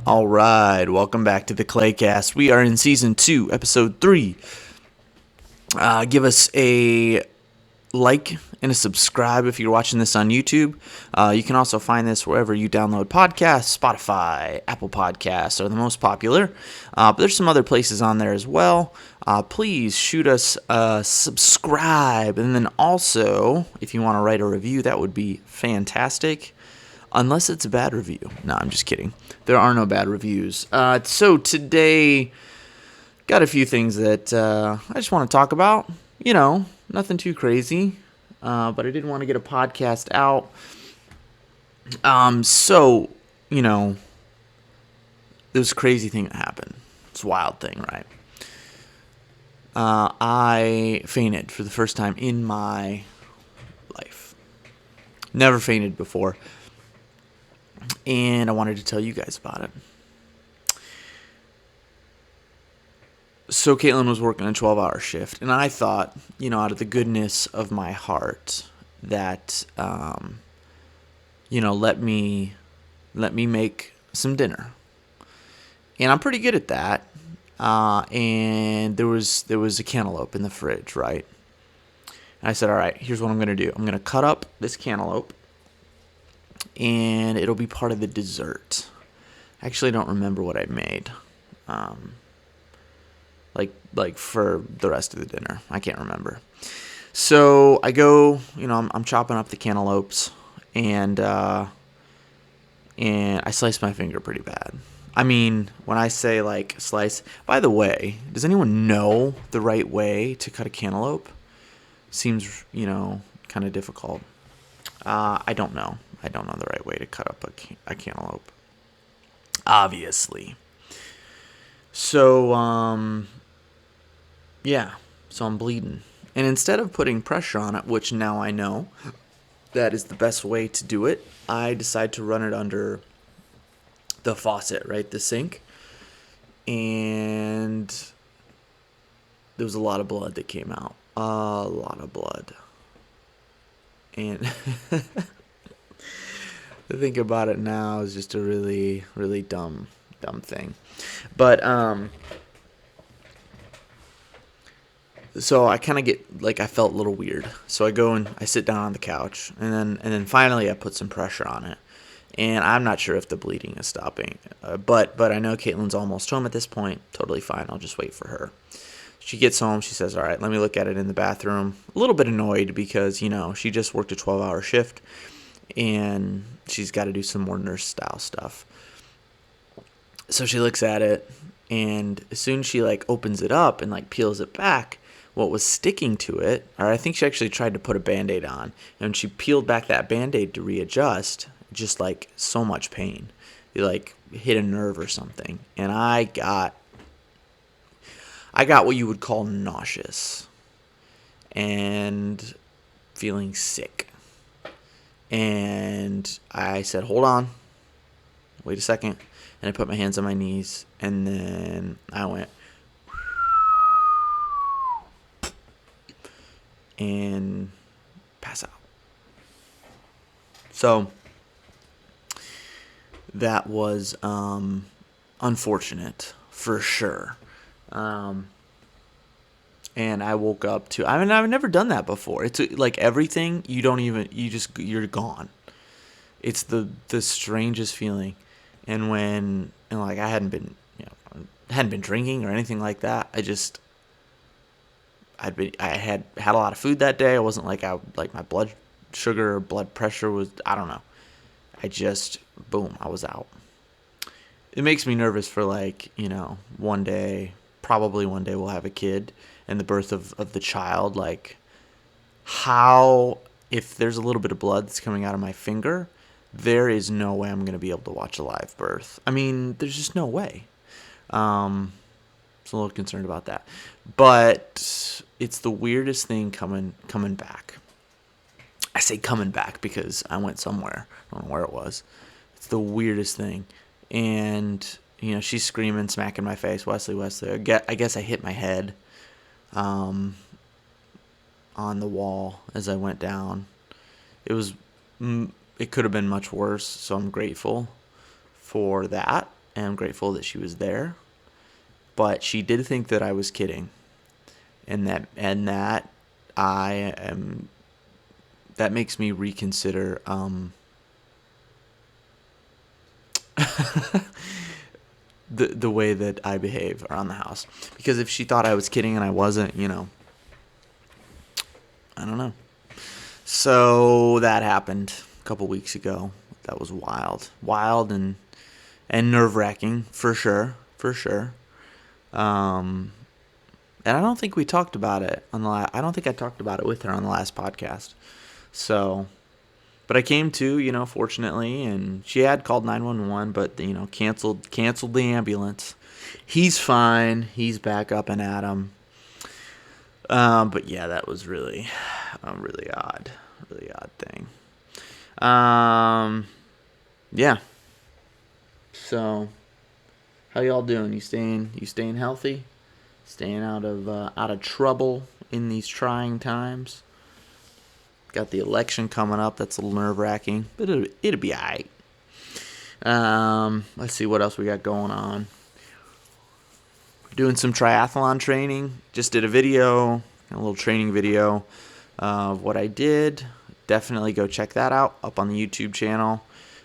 All right, welcome back to the ClayCast. We are in season 2, episode 3. Give us a like and a subscribe if you're watching this on YouTube. You can also find this wherever you download podcasts. Spotify, Apple Podcasts are the most popular, but there's some other places on there as well. Please shoot us a subscribe, and then also, if you want to write a review, that would be fantastic. Unless it's a bad review. No, I'm just kidding. There are no bad reviews. So today, got a few things that I just want to talk about. Nothing too crazy. But I did want to get a podcast out. There was a crazy thing that happened. It's a wild thing, right? I fainted for the first time in my life. Never fainted before. And I wanted to tell you guys about it. So Caitlin was working a 12-hour shift, and I thought, out of the goodness of my heart, that, let me make some dinner. And I'm pretty good at that. And there was a cantaloupe in the fridge, right? And I said, all right, here's what I'm going to do. I'm going to cut up this cantaloupe, and it'll be part of the dessert. I actually don't remember what I made. Like for the rest of the dinner. I can't remember. So I go, I'm chopping up the cantaloupes, and I slice my finger pretty bad. I mean, when I say slice, by the way, does anyone know the right way to cut a cantaloupe? Seems, kind of difficult. I don't know. I don't know the right way to cut up a cantaloupe. Obviously. So, so I'm bleeding. And instead of putting pressure on it, which now I know that is the best way to do it, I decide to run it under the faucet, right? The sink. And there was a lot of blood that came out. A lot of blood. And to think about it now is just a really, really dumb thing. But, so I kind of get, I felt a little weird. So I go and I sit down on the couch, and then finally I put some pressure on it. And I'm not sure if the bleeding is stopping. But I know Caitlin's almost home at this point. Totally fine. I'll just wait for her. She gets home. She says, all right, let me look at it in the bathroom. A little bit annoyed because, she just worked a 12-hour shift. And she's got to do some more nurse-style stuff. So she looks at it. And as soon as she, opens it up and, peels it back, what was sticking to it, or I think she actually tried to put a Band-Aid on. And when she peeled back that Band-Aid to readjust, just, so much pain. It, hit a nerve or something. And I got what you would call nauseous. And feeling sick. And I said, hold on. Wait a second. And I put my hands on my knees. And then I went. And pass out. So that was unfortunate for sure. And I woke up to, I've never done that before. It's everything, you're gone. It's the strangest feeling. And I hadn't been drinking or anything like that. I had a lot of food that day. I wasn't my blood sugar or blood pressure was, I don't know. Boom, I was out. It makes me nervous for one day, probably one day we'll have a kid and the birth of the child. If there's a little bit of blood that's coming out of my finger, there is no way I'm going to be able to watch a live birth. I mean, there's just no way. I'm a little concerned about that. But it's the weirdest thing coming back. I say coming back because I went somewhere. I don't know where it was. It's the weirdest thing. And, she's screaming, smacking my face, Wesley. I guess I hit my head on the wall as I went down. It could have been much worse, so I'm grateful for that. and I'm grateful that she was there. But she did think that I was kidding, and that I am. That makes me reconsider the way that I behave around the house. Because if she thought I was kidding and I wasn't, I don't know. So that happened a couple weeks ago. That was wild and nerve wracking for sure, for sure. And I don't think we talked about it on the I don't think I talked about it with her on the last podcast. So, but I came to, fortunately, and she had called 911, but canceled the ambulance. He's fine. He's back up and at him. But yeah, that was really a really odd thing. Yeah. So, how y'all doing? You staying healthy? Staying out of trouble in these trying times? Got the election coming up. That's a little nerve-wracking, but it'll be all right. Let's see what else we got going on. Doing some triathlon training. Just did a little training video of what I did. Definitely go check that out up on the YouTube channel.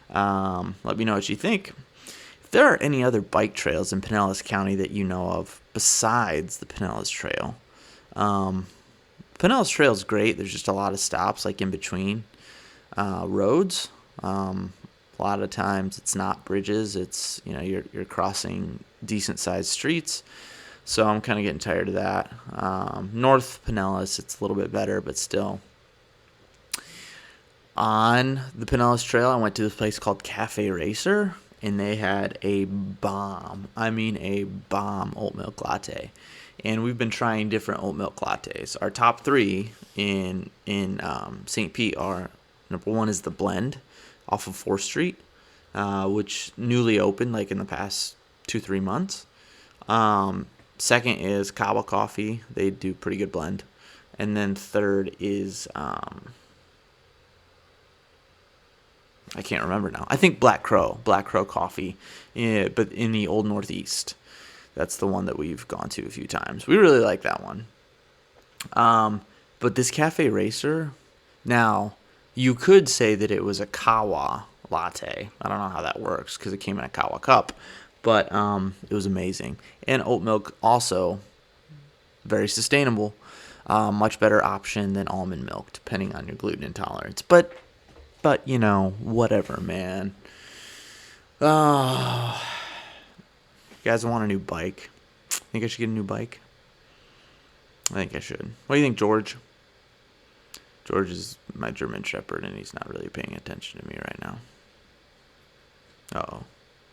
Let me know what you think. If there are any other bike trails in Pinellas County that you know of besides the Pinellas Trail, Pinellas Trail is great. There's just a lot of stops like in between roads. A lot of times it's not bridges. It's you're crossing decent sized streets. So I'm kind of getting tired of that. North Pinellas, it's a little bit better, but still. On the Pinellas Trail, I went to this place called Cafe Racer, and they had a bomb oat milk latte. And we've been trying different oat milk lattes. Our top 3 in St. Pete are, number 1 is the Blend off of 4th Street, which newly opened like in the past 2-3 months. Second is Kawa Coffee. They do pretty good blend. And then third is, I can't remember now. I think Black Crow Coffee, but in the Old Northeast. That's the one that we've gone to a few times. We really like that one. But this Cafe Racer, now, you could say that it was a Kawa latte. I don't know how that works because it came in a Kawa cup. But it was amazing. And oat milk also very sustainable. Much better option than almond milk, depending on your gluten intolerance. But whatever, man. Oh, you guys want a new bike? Think I should get a new bike? I think I should. What do you think, George? George is my German Shepherd, and he's not really paying attention to me right now. Uh-oh.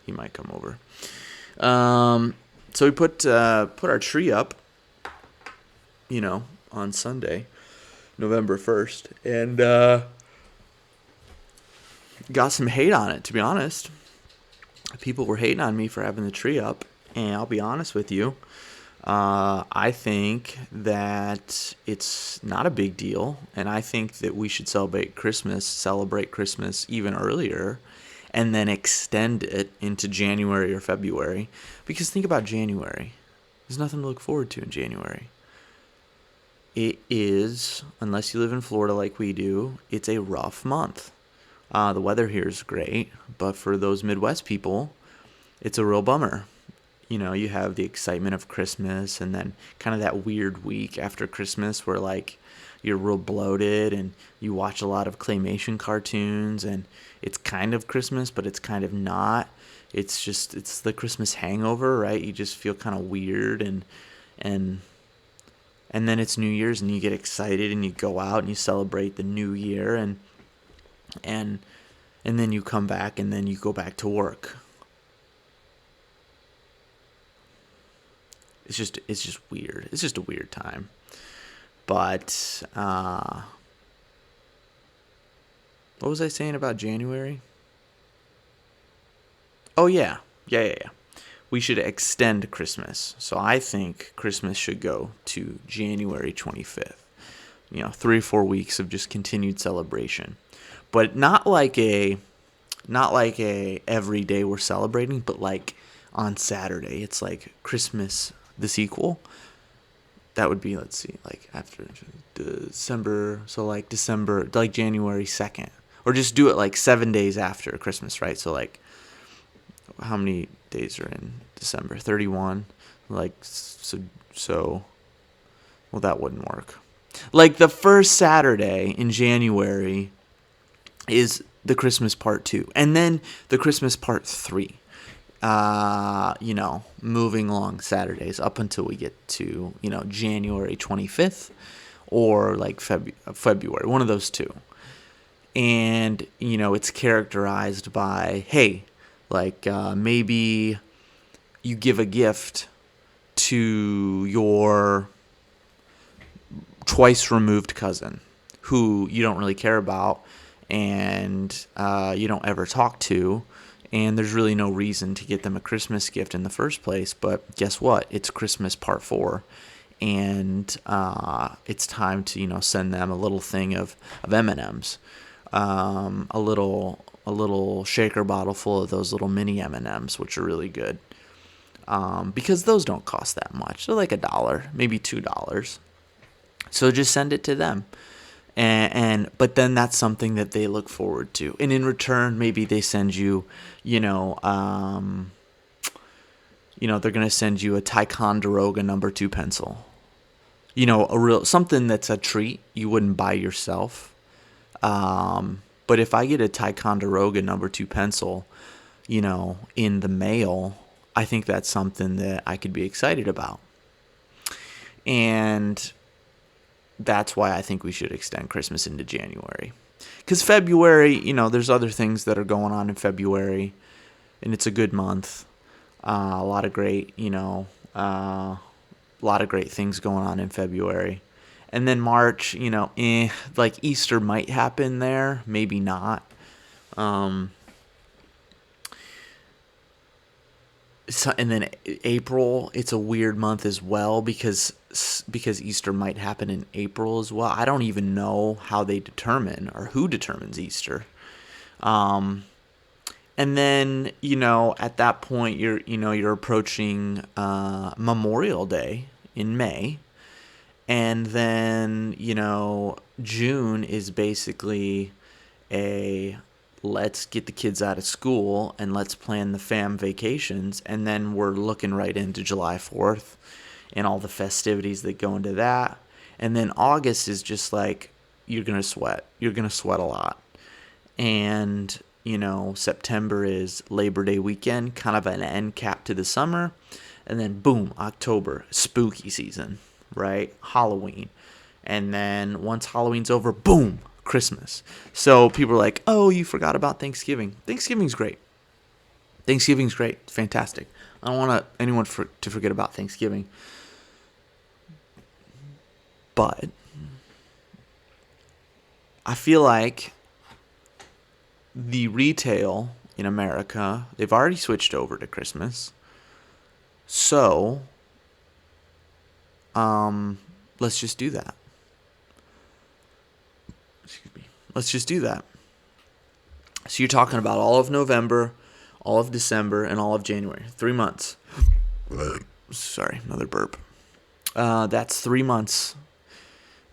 He might come over. So we put our tree up, on Sunday, November 1st, and got some hate on it, to be honest. People were hating on me for having the tree up, and I'll be honest with you. I think that it's not a big deal, and I think that we should celebrate Christmas even earlier, and then extend it into January or February. Because think about January. There's nothing to look forward to in January. It is, unless you live in Florida like we do, it's a rough month. The weather here is great, but for those Midwest people, it's a real bummer. You have the excitement of Christmas, and then kind of that weird week after Christmas where, like, you're real bloated and you watch a lot of claymation cartoons, and it's kind of Christmas, but it's kind of not. It's the Christmas hangover, right? You just feel kind of weird, and then it's New Year's, and you get excited, and you go out and you celebrate the new year, and then you come back, and then you go back to work. It's just weird. It's just a weird time. But what was I saying about January? Oh yeah. We should extend Christmas. So I think Christmas should go to January 25th. 3 or 4 weeks of just continued celebration. But not like a not like a every day we're celebrating, but like on Saturday, it's like Christmas the sequel. That would be, let's see, like after December, so like December, like January 2nd. Or just do it like 7 days after Christmas, right? So like, how many days are in December? 31. Like, so, well, that wouldn't work. Like the first Saturday in January is the Christmas part 2. And then the Christmas part 3. Moving along Saturdays up until we get to, January 25th or like February, one of those two. And, it's characterized by, hey, like maybe you give a gift to your twice removed cousin who you don't really care about and you don't ever talk to. And there's really no reason to get them a Christmas gift in the first place. But guess what? It's Christmas part 4. And it's time to, send them a little thing of M&Ms. A little shaker bottle full of those little mini M&Ms, which are really good. Because those don't cost that much. They're like $1, maybe $2. So just send it to them. But then that's something that they look forward to. And in return, maybe they send you, they're going to send you a Ticonderoga number 2 pencil. Something that's a treat you wouldn't buy yourself. But if I get a Ticonderoga number 2 pencil, in the mail, I think that's something that I could be excited about. And that's why I think we should extend Christmas into January. Because February, there's other things that are going on in February, and it's a good month. A lot of great, a lot of great things going on in February. And then March, like Easter might happen there, maybe not. And then April, it's a weird month as well because Easter might happen in April as well. I don't even know how they determine or who determines Easter. And then, at that point you're approaching Memorial Day in May. And then, June is basically let's get the kids out of school and let's plan the fam vacations. And then we're looking right into July 4th and all the festivities that go into that. And then August is just like, you're going to sweat. You're going to sweat a lot. And, September is Labor Day weekend, kind of an end cap to the summer. And then boom, October, spooky season, right? Halloween. And then once Halloween's over, boom, Christmas. So people are like, oh, you forgot about Thanksgiving. Thanksgiving's great. Thanksgiving's great. It's fantastic. I don't want anyone to forget about Thanksgiving. But I feel like the retail in America, they've already switched over to Christmas. So, let's just do that. Let's just do that. So you're talking about all of November, all of December, and all of January. 3 months. Sorry, another burp. That's 3 months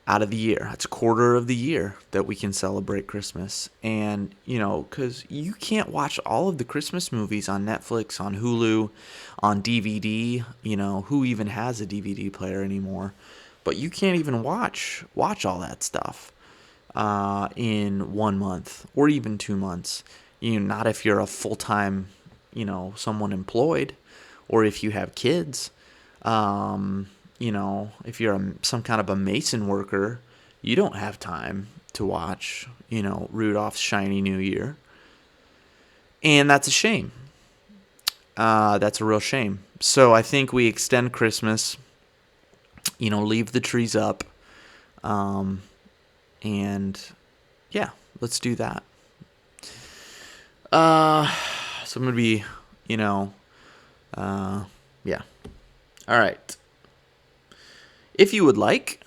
out of the year. That's a quarter of the year that we can celebrate Christmas. And, because you can't watch all of the Christmas movies on Netflix, on Hulu, on DVD. Who even has a DVD player anymore? But you can't even watch all that stuff in 1 month or even 2 months. Not if you're a full-time, someone employed, or if you have kids. If you're some kind of a mason worker, you don't have time to watch, Rudolph's Shiny New Year. And that's a shame. That's a real shame. So I think we extend Christmas, leave the trees up. And yeah, let's do that. So I'm going to be, yeah. All right. If you would like,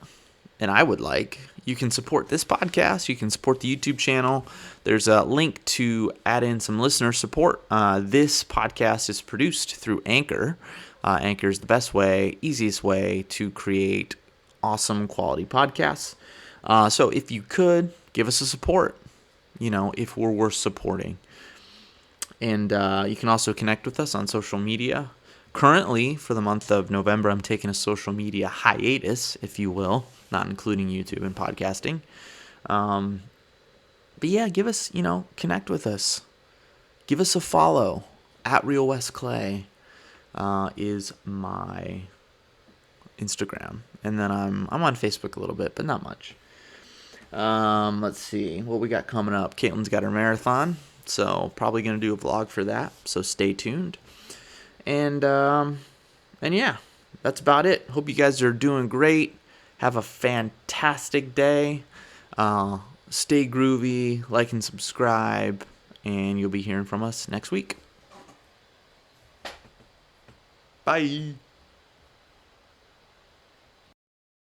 and I would like, you can support this podcast. You can support the YouTube channel. There's a link to add in some listener support. This podcast is produced through Anchor. Anchor is the best way, easiest way to create awesome quality podcasts. So if you could, give us a support, if we're worth supporting. And you can also connect with us on social media. Currently, for the month of November, I'm taking a social media hiatus, if you will, not including YouTube and podcasting. But yeah, give us, connect with us. Give us a follow. At Real West Clay is my Instagram. And then I'm on Facebook a little bit, but not much. Let's see what we got coming up. Caitlin's got her marathon, so probably going to do a vlog for that. So stay tuned. And yeah, that's about it. Hope you guys are doing great. Have a fantastic day. Stay groovy, like and subscribe, and you'll be hearing from us next week. Bye.